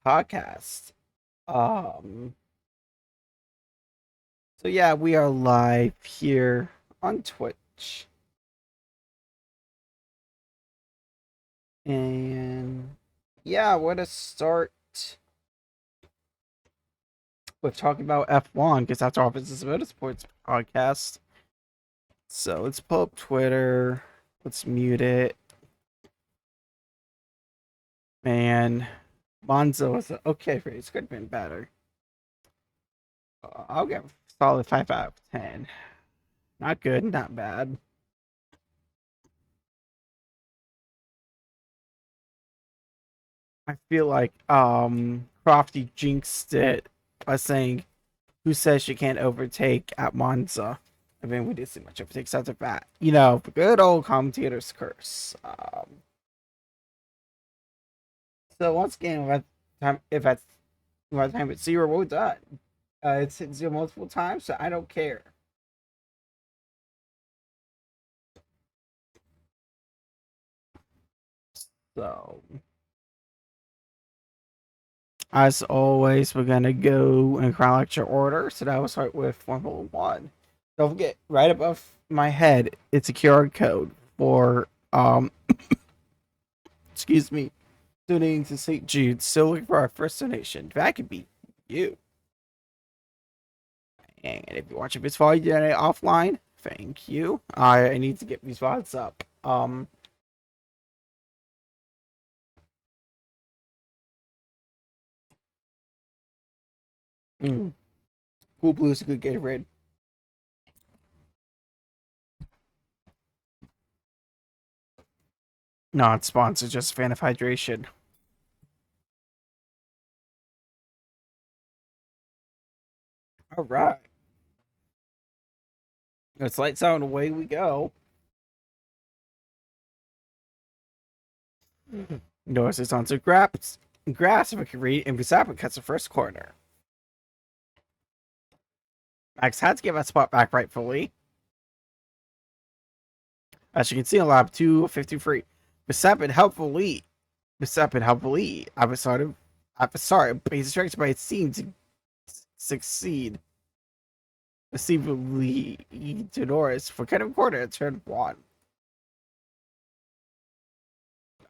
podcast. Um, so yeah, we are live here on Twitch, and yeah, I want to start with talking about F1 because after all, this is a motorsports podcast. So let's pull up Twitter. Let's mute it. Man, Monzo was okay for it. Could have been better. I'll give a solid 5 out of 10. Not good, not bad. I feel like Crofty jinxed it by saying who says she can't overtake at Monza. I mean, we did see much overtakes after that. Good old commentator's curse. So once again, if it's 0, we're done. It's hit 0 multiple times, so I don't care. So as always, we're gonna go in chronological order. So that will start with Formula One. Don't forget, right above my head, it's a QR code for excuse me, donating to St. Jude. Still looking for our first donation. That could be you. And if you're watching this while you donate offline, thank you. I need to get these VODs up. Cool Blue's a good Gatorade. Not sponsored, just a fan of hydration. All right. It's lights out and away we go. Norris is onto grass if I can read, and Verstappen cuts the first corner. Max had to give that spot back rightfully. As you can see on lap 253, Verstappen helpfully at the start, but he's distracted by his team to succeed. Deceivably to Norris for kind of corner at turn 1.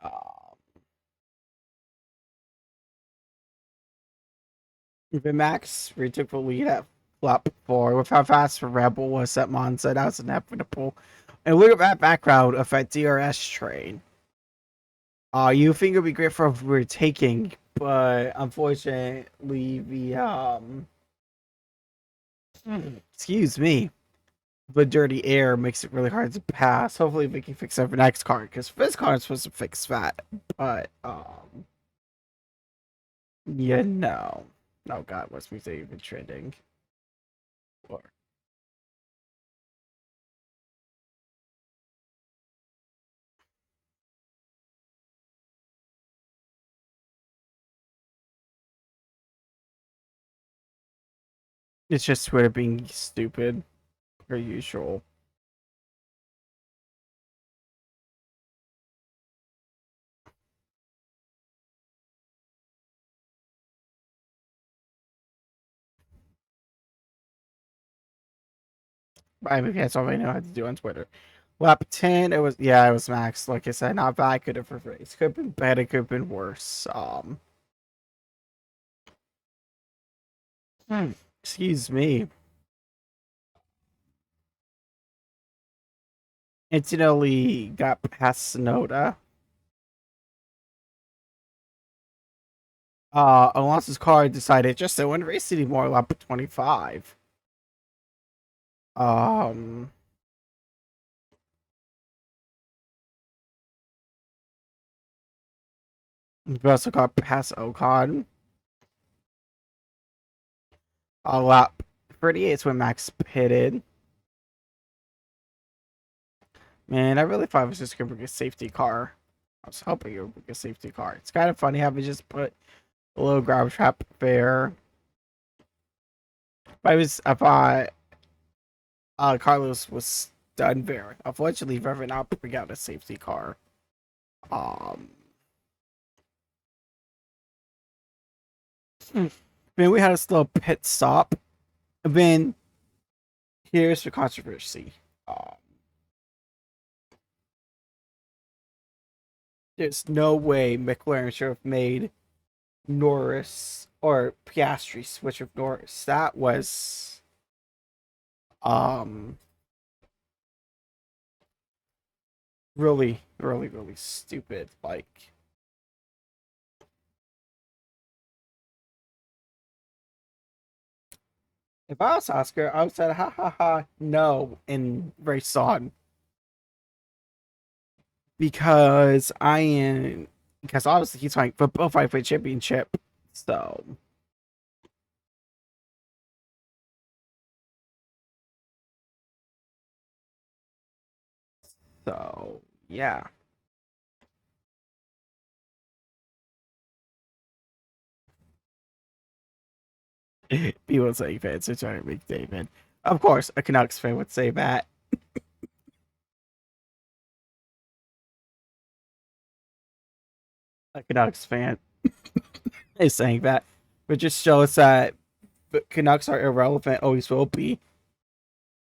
Um, Even Max retook the lead at lap 4 with how fast Rebel was at Monza. That was inevitable. And look at that background of that DRS train. You think it'd be great for if we were taking, but unfortunately, excuse me, the dirty air makes it really hard to pass. Hopefully, we can fix that for next car because this car is supposed to fix that. But yeah, no. Oh God, what's music even trending? Or it's just Twitter being stupid, per usual. I mean, that's all I know how to do on Twitter. Lap 10, it was Max. Like I said, not bad. Could have reversed. Could have been better. Could have been worse. Hmm, excuse me. Incidentally got past Sonoda. Alonso's car decided just to win race anymore. Lap 25. Um, we also got past Ocon. Lap 38 is when Max pitted. Man, I really thought it was just gonna bring a safety car. I was hoping it would bring a safety car. It's kind of funny how we just put a little grab trap there. But I thought Carlos was done there. Unfortunately, Reverend not bring out a safety car. Um, Then we had a slow pit stop. And then here's the controversy. Um, there's no way McLaren should have made Norris or Piastri switch with Norris. That was um really, really, really stupid. Like, if I was Oscar, I would say ha ha ha no and race on because I am because obviously he's fighting for both fight for the championship. So yeah. People say fans are trying to make David. Of course, a Canucks fan would say that. A Canucks fan is saying that. But just shows that the Canucks are irrelevant, always will be,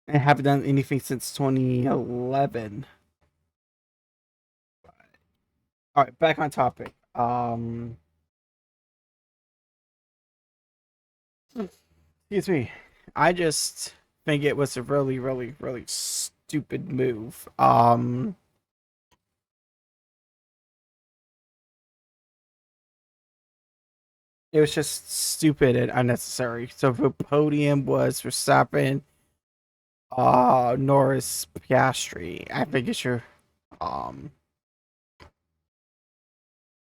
and haven't done anything since 2011. All right, back on topic. Excuse me. I just think it was a really, really, really stupid move. It was just stupid and unnecessary. So the podium was Verstappen, Norris, Piastri. I think it's your um.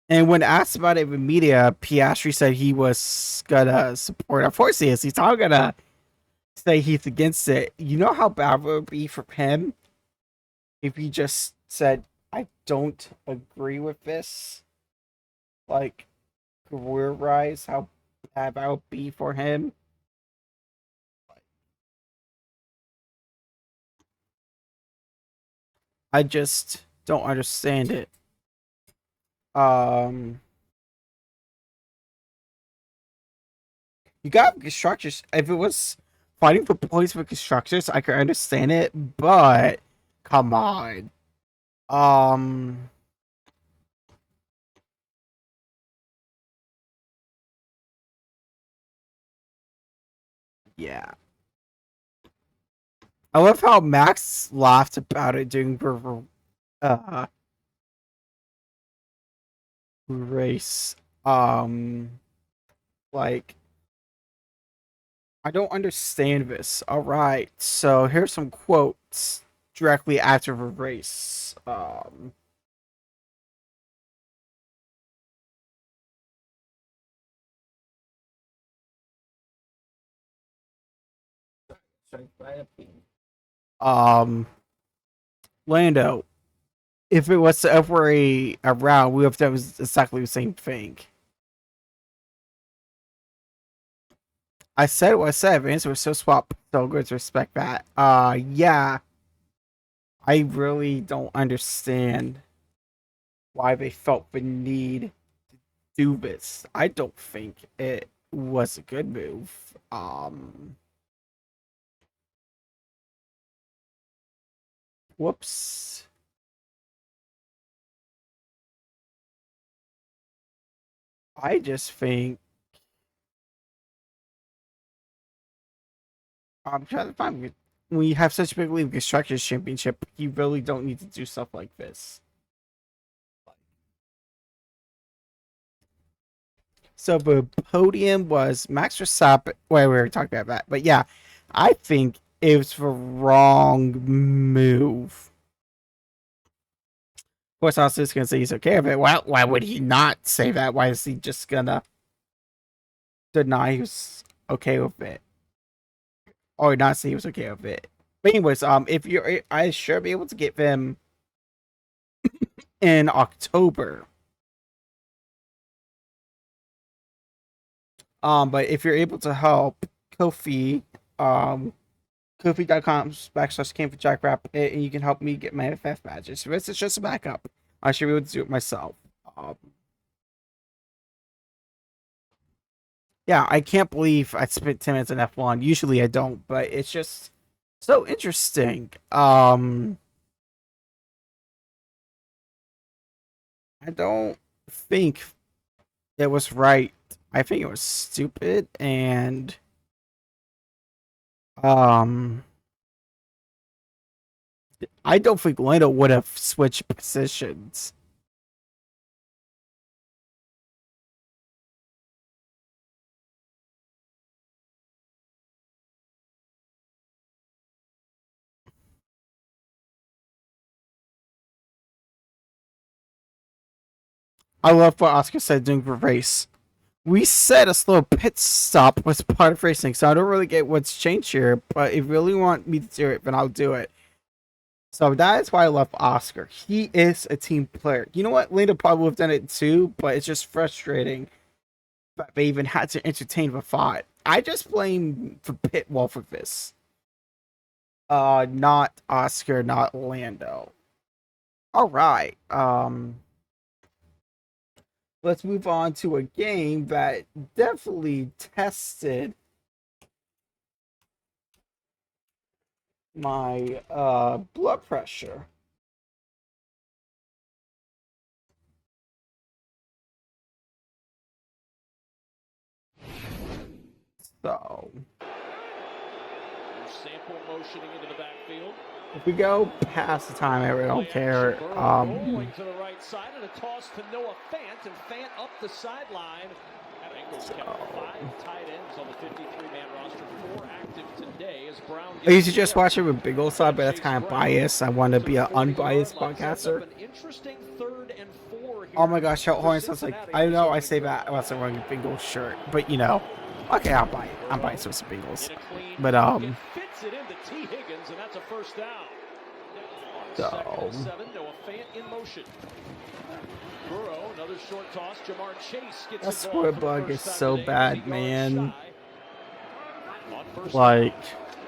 And when asked about it in the media, Piastri said he was gonna support. Of course he is. He's not gonna say he's against it. You know how bad it would be for him if he just said, "I don't agree with this." Like career rise, how bad that would be for him. I just don't understand it. Um, you got constructors. If it was fighting for points for constructors, I could understand it, but come on. Um, yeah. I love how Max laughed about it during the uh, race. Like I don't understand this. All right, so here's some quotes directly after the race. Um, Lando, if it was ever a round, we would have done exactly the same thing. I said what I said. The answer was so swap. So good to respect that. Yeah, I really don't understand why they felt the need to do this. I don't think it was a good move. Whoops. I just think I'm trying to find when you have such a big league constructors championship, you really don't need to do stuff like this. So the podium was Max Verstappen. Well, we were talking about that, but yeah, I think it was the wrong move. Of course, Austin is gonna say he's okay with it. Well, why would he not say that? Why is he just gonna deny he was okay with it, or not say he was okay with it? But anyways, if you're, I should be able to get them in October. But if you're able to help, Kofi, Kofi.com// came for Jack Rap, and you can help me get my FF badges. So this is just a backup. I should be able to do it myself. Um, Yeah, I can't believe I spent 10 minutes on F1. Usually I don't, but it's just so interesting. I don't think it was right. I think it was stupid, and um I don't think Lando would have switched positions. I love what Oscar said during the race. We said a slow pit stop was part of racing, so I don't really get what's changed here, but if you really want me to do it, then I'll do it. So that is why I love Oscar. He is a team player. You know what? Lando probably would have done it too, but it's just frustrating that they even had to entertain the thought. I just blame the pit wall for this. Not Oscar, not Lando. All right. Let's move on to a game that definitely tested my blood pressure. So Sample motioning into the backfield. if we go past the time, I really don't care. Rolling to the right side and a toss to Noah Fant, and Fant up the sideline. Bengals kept 5 tight ends on the 53-man roster, 4 active today as Brown. I used to just watch it with Big Ol' Side, but that's kind of biased. I want to be an unbiased podcaster. Oh my gosh, hold on. Sounds like I know I say that unless I'm wearing a Bengals shirt, but you know, okay, I'll buy it. I'm buying some Bengals, but fits it into T. Higgins, and that's a first down. So 7, Noah Fant in motion. Burrow, another short toss. Jamar Chase gets that spoiler bug is so bad, man. Like,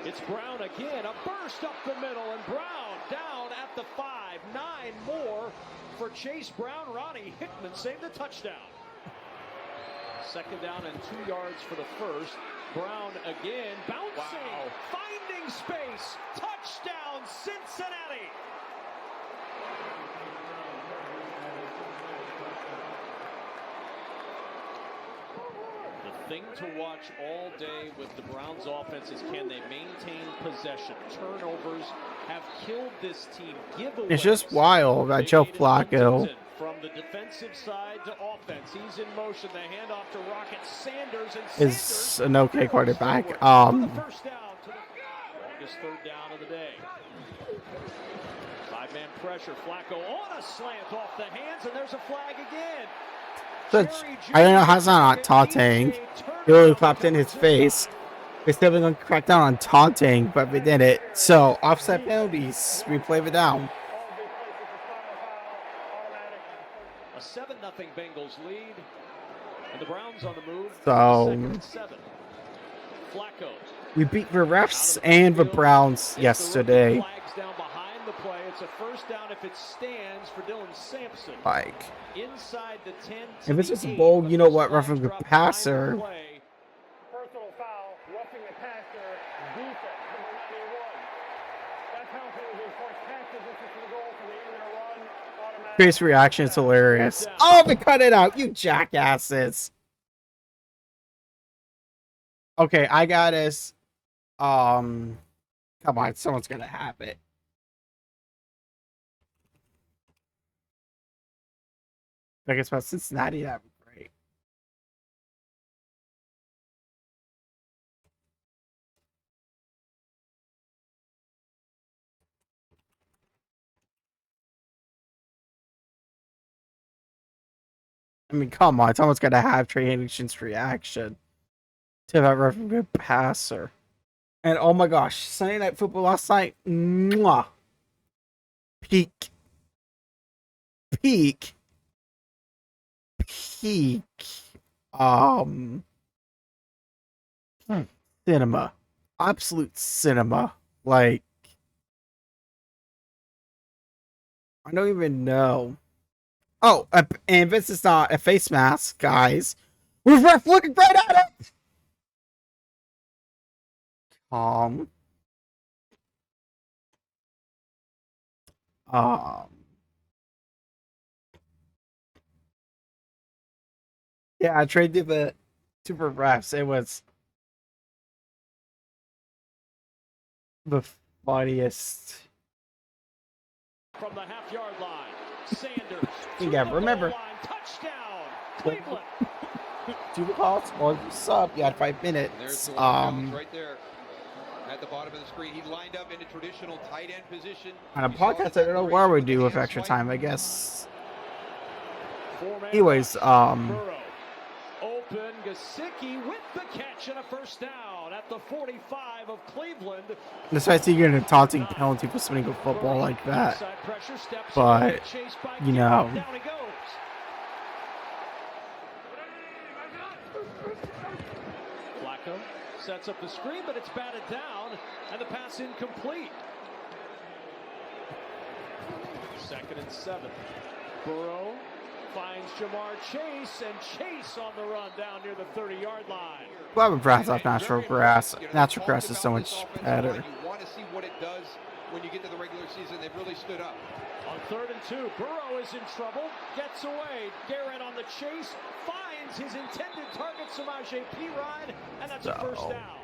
it's Brown again, a burst up the middle, and Brown down at the 5. 9 more for Chase Brown. Ronnie Hickman saved the touchdown. Second down and 2 yards for the first. Brown again, bouncing, finding space. Touchdown, Cincinnati. The thing to watch all day with the Browns offense is, can they maintain possession? Turnovers have killed this team. Giveaways. It's just wild that Joe Flacco from the defensive side to offense. He's in motion. The handoff to Rocket Sanders, and is an okay quarterback. First down to the longest third down of the day. 5-man pressure. Flacco on a slant off the hands, and there's a flag again. I don't know how it's not taunting. It really popped in his face. They're still going to crack down on taunting, but we did it. So, offset penalties. We play it down. A 7-0 Bengals lead. And the Browns on the move. So, Flacco. We beat the refs and the Browns yesterday. Down behind the play. It's a first down if it stands for Dylan Sampson. Like, inside the 10. If it's just a bowl, you know what, roughing the passer. Personal foul, roughing the passer, defense, number 91. That penalty will be enforced past the distance of the goal for the end of the run. Automatic. Chris reaction is hilarious. Oh, they cut it out, you jackasses. Okay, I got this. Come on, someone's gonna have it. I guess about Cincinnati, that'd be great. I mean, come on, someone's gonna have Trey Hendrickson's reaction to that roughing passer. And oh my gosh, Sunday Night Football last night, mwah. Peak. Cinema. Absolute cinema. Like, I don't even know. Oh, and this is not a face mask, guys. With ref looking right at it. Um. Yeah, I traded the super refs. It was the funniest. From the half-yard line, Sanders. Yeah, remember. Touchdown, Cleveland. Do the calls or sub? You had 5 minutes. There's the one right there at the bottom of the screen. He lined up in a traditional tight end position. On a podcast, I don't know what we do with extra time. I guess. Anyways, Burrow. Open, Gesicki with the catch and a first down at the 45 of Cleveland. Besides, you're going to taunting penalty for spinning a football like that. But, you know. Down he goes. Flacco sets up the screen, but it's batted down, and the pass incomplete. 2nd and 7. Burrow finds Jamar Chase, and Chase on the run down near the 30-yard line. Well, with grass off natural grass. Natural grass is so much better. You want to see what it does when you get to the regular season. They've really stood up. On 3rd and 2, Burrow is in trouble, gets away. Garrett on the chase, finds his intended target, Samaje Perine, and that's a first down.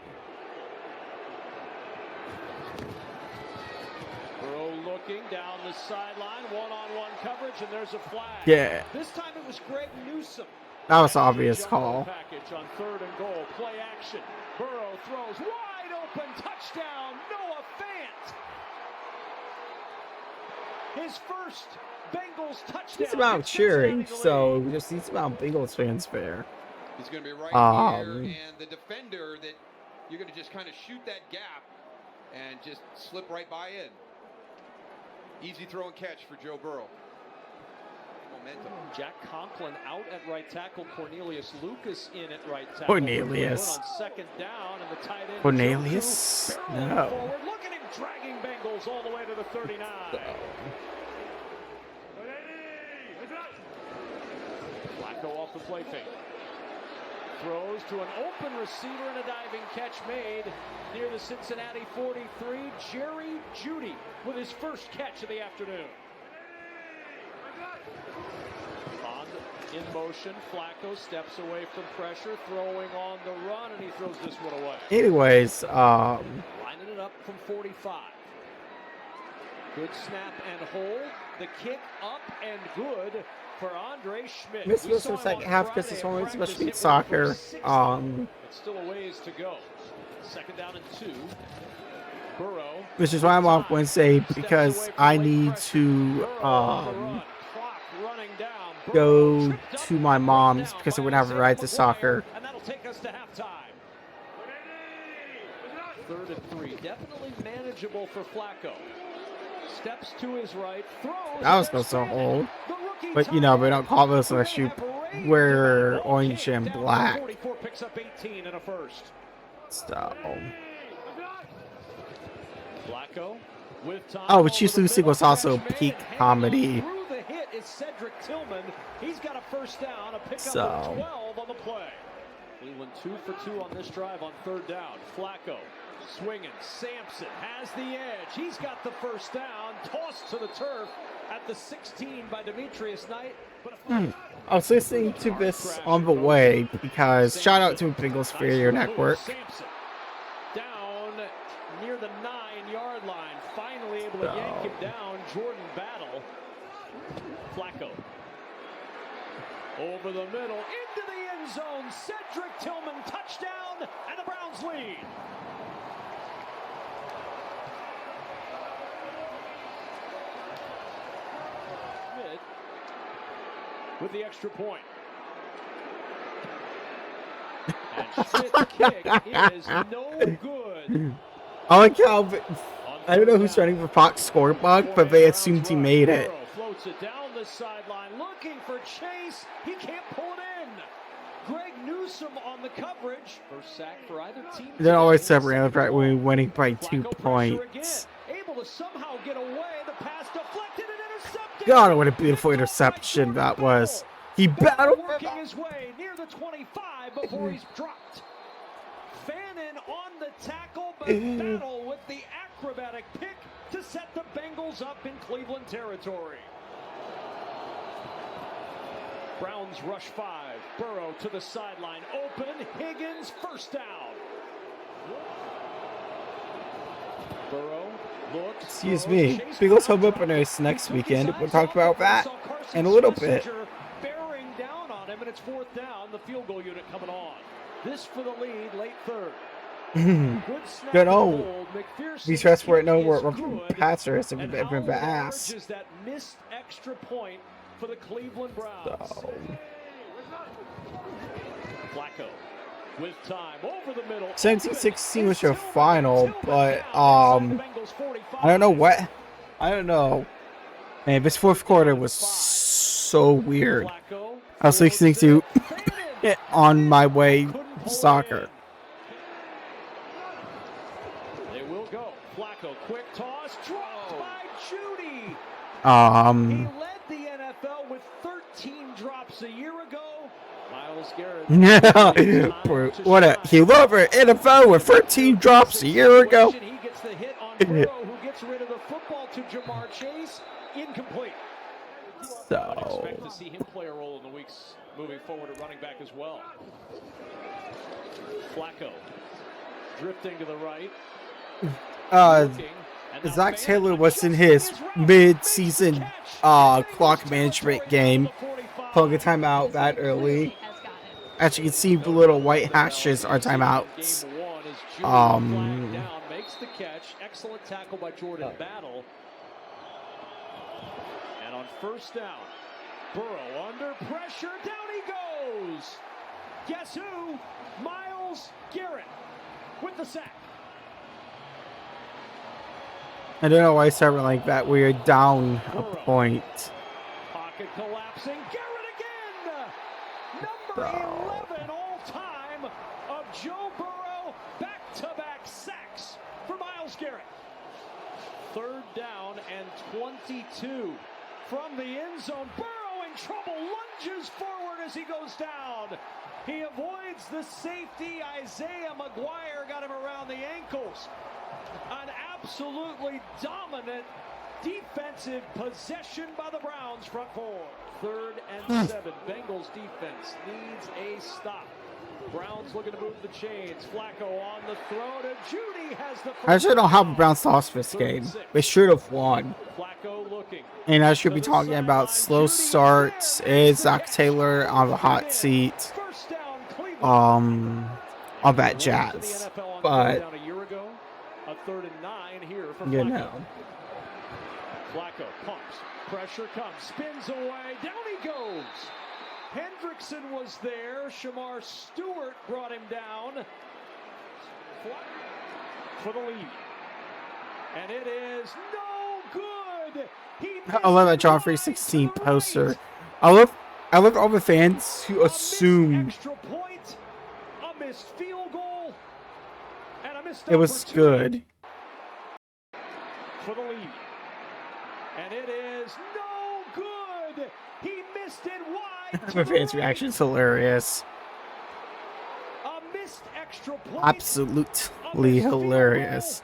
Burrow looking down the sideline, one-on-one coverage, and there's a flag. Yeah. This time it was Greg Newsome. That was an obvious call. Package on 3rd and goal, play action. Burrow throws wide open, touchdown, Noah Fant. His first Bengals touchdown. It's about cheering, so just it's about Bengals fans fair. He's going to be right here, and the defender that you're going to just kind of shoot that gap and just slip right by in. Easy throw and catch for Joe Burrow. Momentum. Jack Conklin out at right tackle. Cornelius Lucas in at right tackle. Cornelius. On 2nd down, and the tight end. Cornelius? No. Forward. Look at him dragging Bengals all the way to the 39. Flacco off the play fake. Throws to an open receiver and a diving catch made near the Cincinnati 43. Jerry Jeudy with his first catch of the afternoon. Bond in motion. Flacco steps away from pressure, throwing on the run, and he throws this one away. Anyways, lining it up from 45. Good snap and hold. The kick up and good for Andre Schmidt. This was the second half because it's only supposed to be soccer. It's still a ways to go. 2nd down and 2. Burrow. Which is why I'm off Wednesday, because I need to go to my mom's because I wouldn't have a ride to soccer. And that'll take us to halftime. 3rd and 3. Definitely manageable for Flacco. Steps to his right. Throws. That was supposed to hold. But you know, we don't call this unless you wear orange and black. 44 picks up 18 and a first. So. Flacco with time. Oh, but Choose Losing was also peak comedy. Through the hit is Cedric Tillman. He's got a first down, a pickup of 12 on the play. Cleveland 2 for 2 on this drive on 3rd down. Flacco swinging. Sampson has the edge. He's got the first down. Tossed to the turf at the 16 by Demetrius Knight. I was listening to this on the way because shout out to Bengals Radio Network. Sampson down near the 9-yard line. Finally able to yank him down. Jordan Battle. Flacco over the middle into the end zone. Cedric Tillman touchdown, and the Browns lead. Schmidt with the extra point. And Schmidt's kick is no good. I like how I don't know who's running for Fox scorebook, but they assumed he made it. Floats it down the sideline, looking for Chase. He can't pull it in. Greg Newsome on the coverage. First sack for either team. They're always separated right when we're winning by 2 points. Able to somehow get away. The pass deflected and intercepted. God, what a beautiful interception that was. He battled working his way near the 25 before he's dropped. Fannin on the tackle, but battle with the acrobatic pick to set the Bengals up in Cleveland territory. Browns rush 5. Burrow to the sideline. Open. Higgins first down. Burrow looks. Excuse me. Bengals home openers next weekend. We'll talk about that in a little bit. Bearing down on him, and it's 4th down. The field goal unit coming on. This for the lead, late 3rd. Good old. These rest were no more passers have been ass. That missed extra point for the Cleveland Browns. So. Flacco with time over the middle. 17-16 was your final, but I don't know what. I don't know. Man, this 4th quarter was so weird. I was listening to it on my way to soccer. They will go. Flacco, quick toss, dropped by Judy. He led the NFL with 13 drops a year ago. Miles Garrett. What he led our NFL with 13 drops a year ago. He gets the hit on Burrow, who gets rid of the football to Jamar Chase. Incomplete. So. Expect to see him play a role in the weeks moving forward at running back as well. Flacco drifting to the right. Zach Taylor was in his mid-season clock management game, pulling a timeout that early. As you can see, the little white hashes are timeouts. Makes the catch. Excellent tackle by Jordan Battle. And on 1st down, Burrow under pressure. Down he goes. Guess who? Miles Garrett with the sack. I don't know why I started like that. We are down a point. Pocket collapsing. Garrett again. Number 11 all time of Joe Burrow. Back-to-back sacks for Miles Garrett. 3rd down and 22 from the end zone. Burrow in trouble. Lunges forward as he goes down. He avoids the safety. Isaiah McGuire got him around the ankles. An absolutely dominant defensive possession by the Browns front 4. 3rd and 7. Bengals defense needs a stop. Browns looking to move the chains. Flacco on the throw to Judy has the I actually don't know how the Browns lost this game. They should have won. Flacco looking. And I should be talking about slow starts. Is Zach Taylor on the hot seat? All that jazz. But a 3rd and 9 here for you Flacco. know. Flacco pumps. Pressure comes. Spins away. Down he goes. Hendrickson was there. Shamar Stewart brought him down. For the lead. And it is no good. I love that John 316 poster. I love all the fans who assume extra point, a missed field goal, and a missed it was good. For the lead. And it is no good. He missed it wide. The fans' reaction is hilarious. A missed extra point. Absolutely hilarious.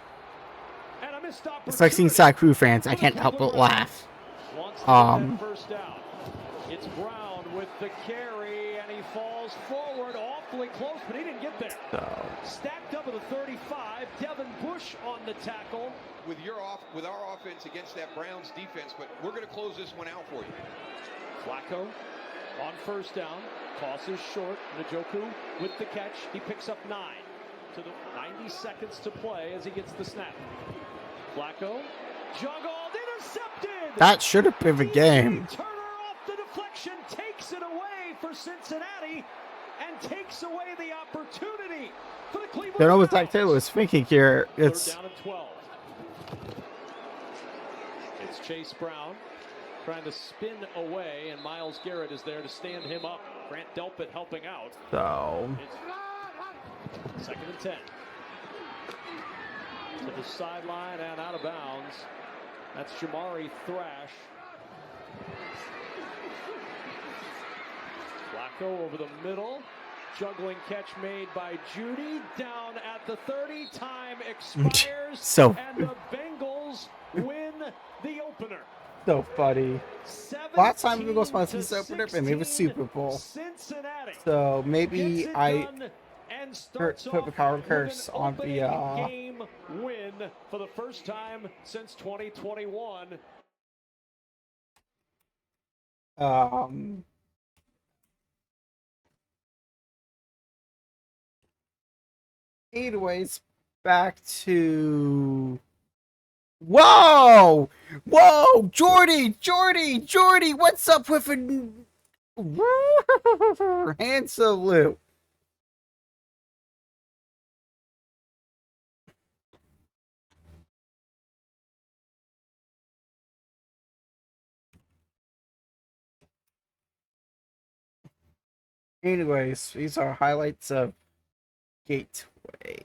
It's like seeing Saku fans. I can't help but laugh. First down. It's Brown with the carry, and he falls forward awfully close, but he didn't get there. So. Stacked up at the 35. Devin Bush on the tackle. With our offense against that Browns defense, but we're going to close this one out for you. Flacco on 1st down, tosses short. Njoku with the catch. He picks up 9 to the 90 seconds to play as he gets the snap. Flacco juggled, intercepted. That should have been the game. Turner off the deflection, takes it away for Cincinnati, and takes away the opportunity for the Cleveland. Don't know what Zach Taylor was thinking here. It's 3rd down and 12. It's Chase Brown trying to spin away, and Miles Garrett is there to stand him up. Grant Delpit helping out. So. It's 2nd and 10. To the sideline and out of bounds. That's Jamari Thrash. Flacco over the middle. Juggling catch made by Judy. Down at the 30. Time expires. So and the Bengals win the opener. so funny. Last time we go to my season opener, and it was Super Bowl. Cincinnati. So maybe I put the power curse on the game win for the first time since 2021. Anyways, back to whoa, Jordy, what's up with a hand salute? Anyways, these are highlights of Gateway.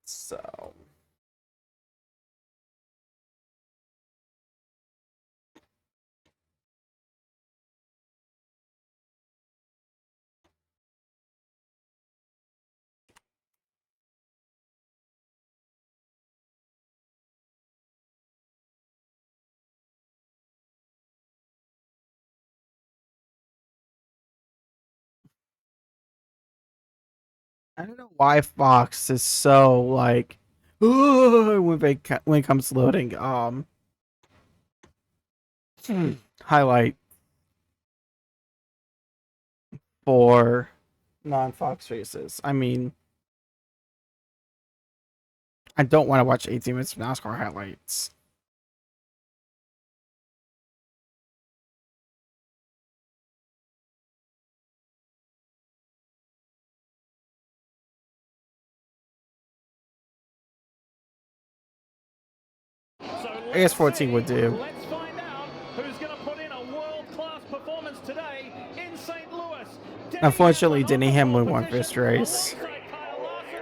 So I don't know why Fox is so like when it comes to loading highlight for non-Fox races. I mean, I don't want to watch 18 minutes of NASCAR highlights. I guess 14 would do. Let's find out who's going to put in a world-class performance today in St. Louis. Unfortunately, Denny Hamlin won first race.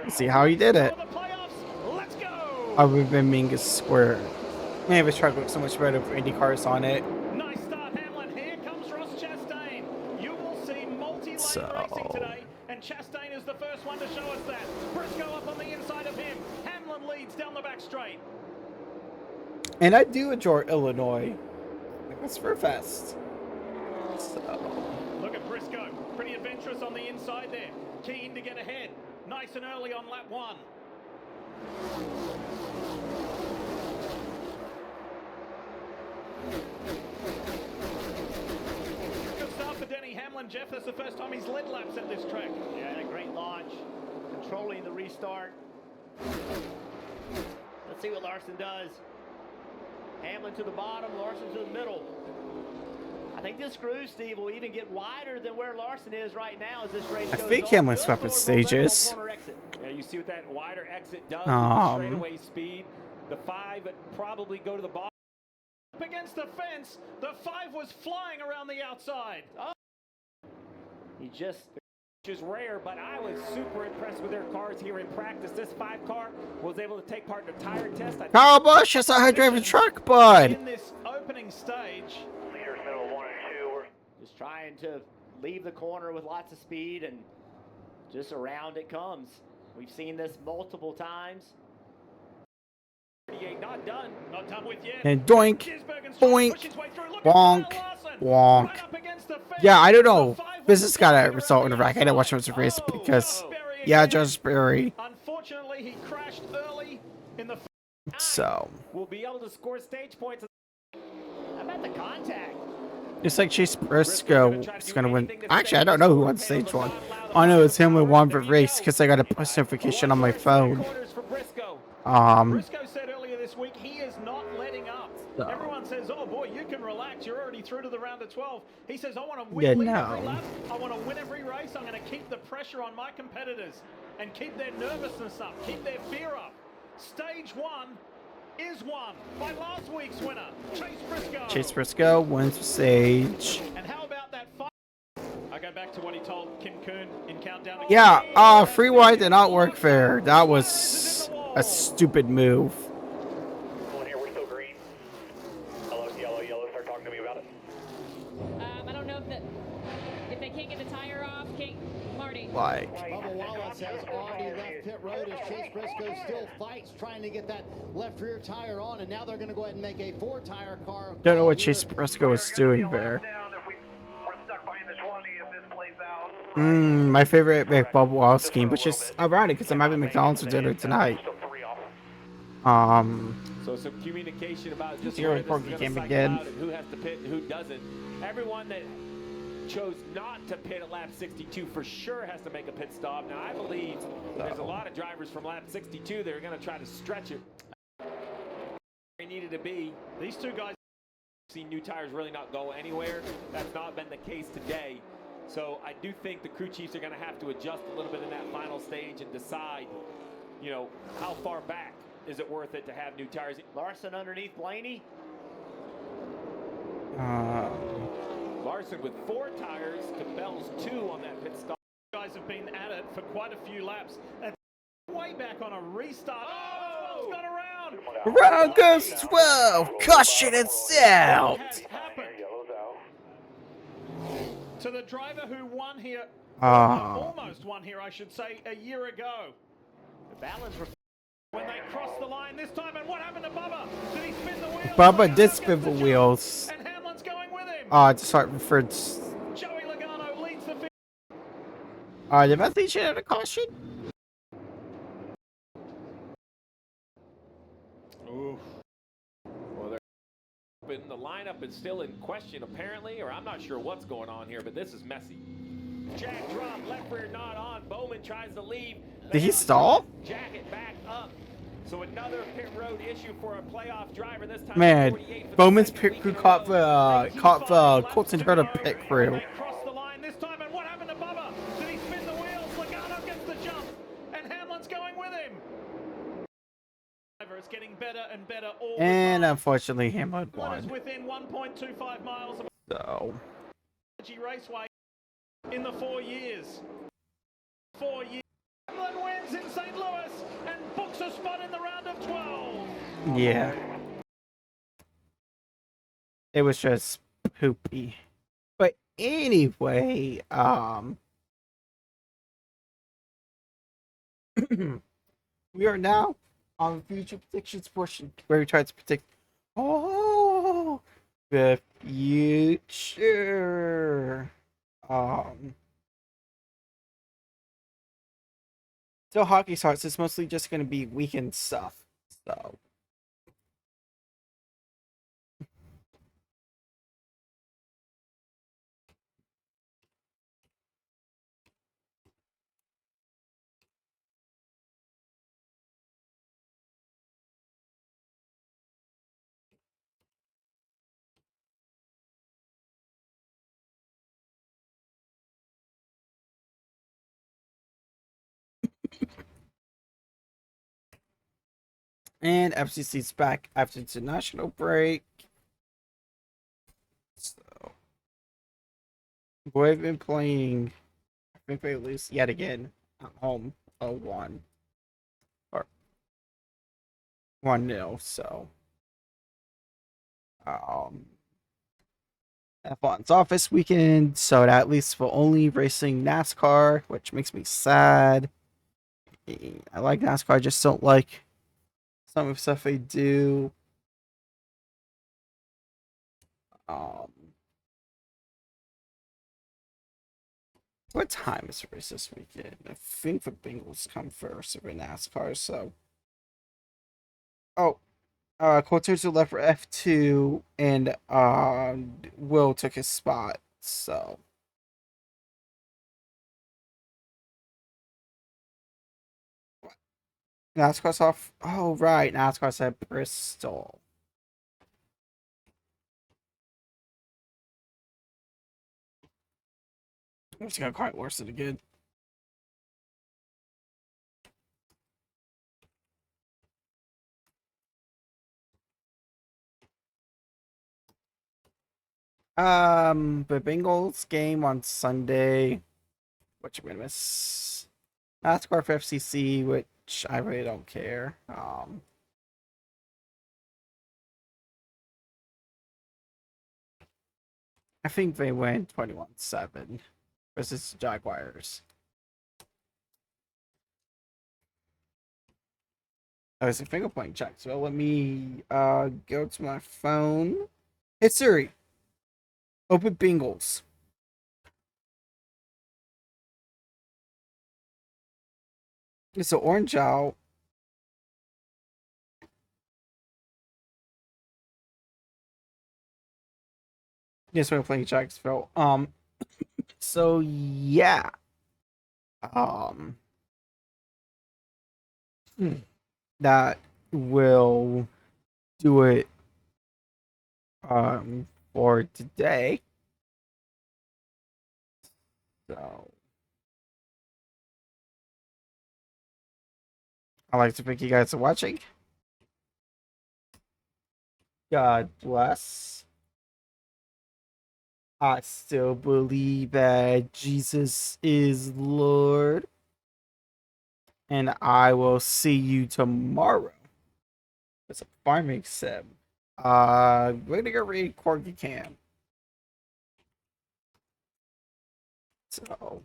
Let's see how he did it. Let's go. Other than Mingus Square. Man, this track looks so much better with Indy cars on it. Nice start, Hamlin. Here comes Ross Chastain. You will see multi-lane racing today, and Chastain is the first one to show us that. Briscoe up on the inside of him. Hamlin leads down the back straight. And I do enjoy Illinois. It's for fest. So. Look at Briscoe. Pretty adventurous on the inside there. Keen to get ahead. Nice and early on lap 1. Good start for Denny Hamlin, Jeff. That's the first time he's led laps at this track. Yeah, and a great launch. Controlling the restart. Let's see what Larson does. Hamlin to the bottom, Larson to the middle. I think this groove, Steve, will even get wider than where Larson is right now as this race goes on. I think Hamlin swept its stages. Yeah, you see what that wider exit does with the straightaway speed. The 5 would probably go to the bottom. Up against the fence, the 5 was flying around the outside. Oh. He just... Which is rare, but I was super impressed with their cars here in practice. This 5 car was able to take part in a tire test. Kyle Busch, that's how I drive a truck, bud. In this opening stage, Leaders middle 1 and 2. just trying to leave the corner with lots of speed, and just around it comes. We've seen this multiple times. 38 not done with yet. And doink, boink, bonk, wonk. Yeah, I don't know. This has got a result in the rack. I didn't watch much of the race because, yeah, Joseph Berry. Unfortunately, he crashed early in the. So. We'll be able to score stage points. How about the contact? It's like Chase Briscoe is going to win. Actually, I don't know who won stage 1. I know it's him who won the race because I got a push notification on my phone. Briscoe said earlier this week he is not letting up. So. Everyone says, "Oh boy, you can relax. You're already through to the round of 12." He says, "I want to Yeah, win no. every lap. I want to win every race. I'm going to keep the pressure on my competitors and keep their nervousness up, keep their fear up." Stage 1 is won by last week's winner, Chase Briscoe. Chase Briscoe wins the stage. And how about that fight? I go back to what he told Kim Kuhn in Countdown. Yeah, free wide did not work fair. That was a stupid move. One here, we're still green. Hello, yellow, start talking to me about it. can't get the tire off. Marty. Like, Bubba Wallace has already left pit road as Chase Briscoe still fights trying to get that left rear tire on, and now they're going to go ahead and make a 4-tire car. don't know what Chase Briscoe is doing there. My favorite McBubble Wallace scheme, which is ironic because I'm having McDonald's for dinner tonight. So some communication about just Zero where this is Porky going came to cycle again. out and who has to pit and who doesn't. Everyone that chose not to pit at lap 62 for sure has to make a pit stop. Now, I believe there's a lot of drivers from lap 62 that are going to try to stretch it. They needed to be. These two guys seen new tires really not go anywhere. That's not been the case today. So I do think the crew chiefs are going to have to adjust a little bit in that final stage and decide, you know, how far back is it worth it to have new tires. Larson underneath Blaney. Larson with 4 tires to Bell's 2 on that pit stop. Guys have been at it for quite a few laps. And way back on a restart. Oh, 12's got around. Round goes 12. Caution itself. What has happened to the driver who won here, almost won here, I should say, a year ago? The balance When they crossed the line this time, and what happened to Bubba? Did he spin the wheels? Bubba did spin the wheels. And Hamlin's going with him. Just start for. Joey Logano leads the field. Did I think she had a caution? Oof. Well, the lineup is still in question, apparently, or I'm not sure what's going on here, but this is messy. Jack dropped, left rear not on. Bowman tries to leave. Did he stall? Jack it back up. So another pit road issue for a playoff driver this time. Man, Bowman's pit crew caught the Colton Herta pit crew. Crossed the line this time, and what happened to Bubba? Did he spin the wheels? Logano gets the jump, and Hamlin's going with him. It's getting better and better all the And time. unfortunately, Hamlin Is won. within 1.25 miles of So, Raceway in the 4 years. 4 years. Hamlin wins in St. Louis and books a spot in the round of 12. yeah. It was just poopy. But anyway, we are now on the future predictions portion where we try to predict the future. Till hockey starts, it's mostly just going to be weekend stuff. So, and FCC's back after the national break. So, we've been playing. I think they lose yet again at home 0-1 or 1-0. So, F1's off this weekend, so that leaves for only racing NASCAR, which makes me sad. I like NASCAR, I just don't like some of the stuff they do. What time is the race this weekend? I think the Bengals come first over NASCAR, so. Coulter to left for F2, and Will took his spot, so. NASCAR's off. Oh, right. NASCAR's at Bristol. I'm just gonna quite worse it again. The Bengals game on Sunday, which I'm gonna miss. NASCAR for FCC, which I really don't care. I think they win 21-7. versus the Jaguars. Oh, it's a finger point check. So let me go to my phone. Hey Siri, open Bengals. It's an orange out. Yes, we're playing Jacksonville. So yeah. Um, that will do it for today. So I'd like to thank you guys for watching. God bless. I still believe that Jesus is Lord. And I will see you tomorrow. It's a farming sim. We're gonna go read Corky Cam. So